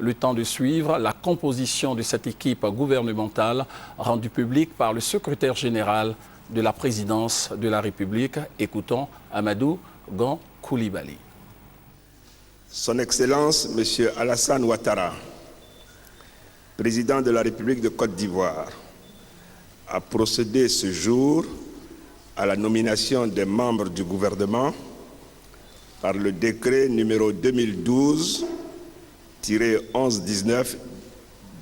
le temps de suivre la composition de cette équipe gouvernementale rendue publique par le secrétaire général de la présidence de la République. Écoutons Amadou Gon Coulibaly. Son Excellence, M. Alassane Ouattara, président de la République de Côte d'Ivoire, a procédé ce jour à la nomination des membres du gouvernement par le décret numéro 2012-1119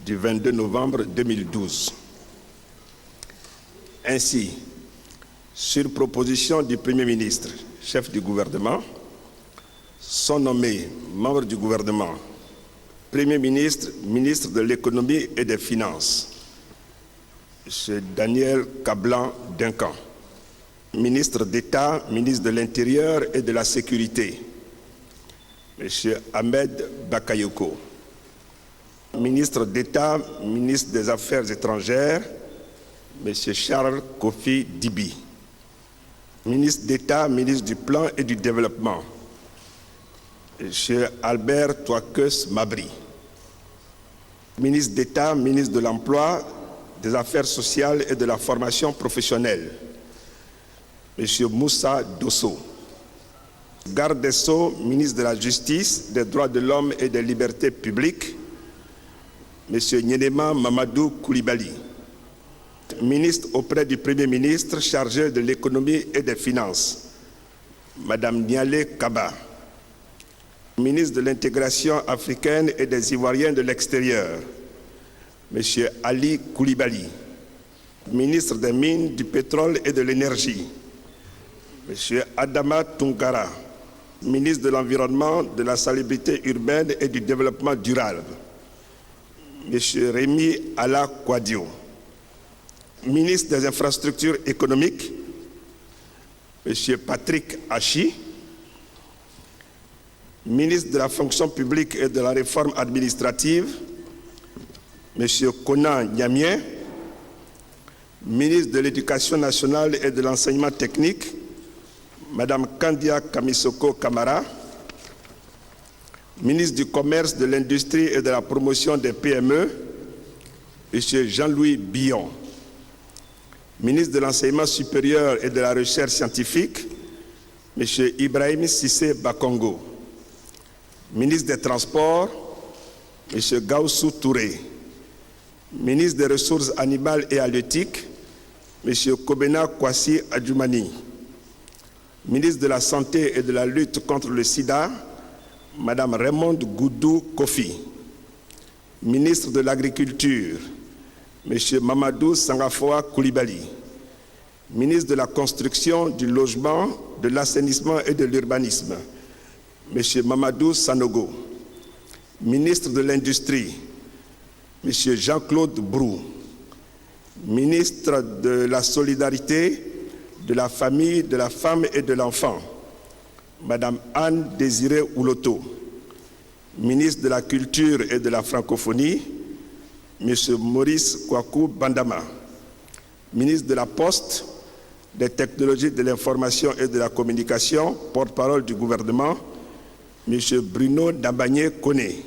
du 22 novembre 2012. Ainsi, sur proposition du Premier ministre, chef du gouvernement, sont nommés membres du gouvernement, Premier ministre, ministre de l'économie et des finances, M. Daniel Kablan-Duncan, ministre d'État, ministre de l'Intérieur et de la Sécurité, M. Ahmed Bakayoko, ministre d'État, ministre des Affaires étrangères, M. Charles Kofi Dibi, ministre d'État, ministre du Plan et du Développement, M. Albert Touakeus Mabri, ministre d'État, ministre de l'Emploi, des Affaires sociales et de la formation professionnelle, M. Moussa Dosso, garde des Sceaux, ministre de la Justice, des Droits de l'Homme et des Libertés publiques, M. Nyenema Mamadou Coulibaly, ministre auprès du Premier ministre chargé de l'économie et des finances, Mme Niale Kaba, ministre de l'intégration africaine et des Ivoiriens de l'extérieur, M. Ali Coulibaly, ministre des Mines, du Pétrole et de l'Énergie, M. Adama Tunkara, ministre de l'Environnement, de la Salubrité urbaine et du Développement durable, M. Rémi Ala Kwadio, ministre des Infrastructures économiques, M. Patrick Hachi, ministre de la Fonction publique et de la Réforme administrative, M. Konan Niamien, ministre de l'Éducation nationale et de l'Enseignement technique, Mme Kandia Kamisoko Kamara, ministre du Commerce, de l'Industrie et de la Promotion des PME, M. Jean-Louis Billon, ministre de l'Enseignement supérieur et de la Recherche scientifique, M. Ibrahim Sissé Bakongo, ministre des Transports, M. Gaussou Touré, ministre des Ressources animales et halieutiques, M. Kobena Kwasi Adjoumani, ministre de la Santé et de la lutte contre le sida, Mme Raymond Goudou Kofi, ministre de l'Agriculture, M. Mamadou Sangafoa Coulibaly, ministre de la Construction, du Logement, de l'Assainissement et de l'Urbanisme, M. Mamadou Sanogo, ministre de l'Industrie, M. Jean-Claude Brou, ministre de la Solidarité, de la Famille, de la Femme et de l'Enfant, Mme Anne Désirée Ouloto, ministre de la Culture et de la Francophonie, M. Maurice Kwaku Bandama, ministre de la Poste, des Technologies de l'Information et de la Communication, porte-parole du gouvernement, M. Bruno Dambagné Koné,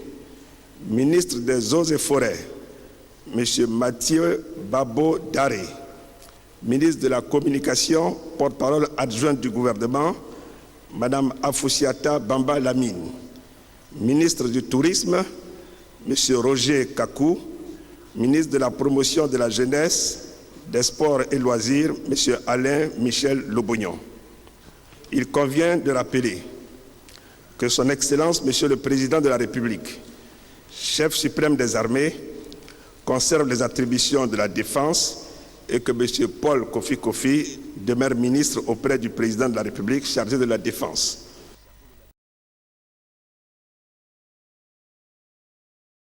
ministre des Eaux et Forêts, M. Mathieu Babo Daré, ministre de la Communication, porte-parole adjointe du gouvernement, Mme Afoussiata Bamba Lamine, ministre du Tourisme, M. Roger Kakou, ministre de la Promotion de la Jeunesse, des Sports et Loisirs, M. Alain Michel Lobognon. Il convient de rappeler que Son Excellence, Monsieur le Président de la République, chef suprême des armées, conserve les attributions de la Défense et que M. Paul Kofi Kofi demeure ministre auprès du Président de la République chargé de la Défense.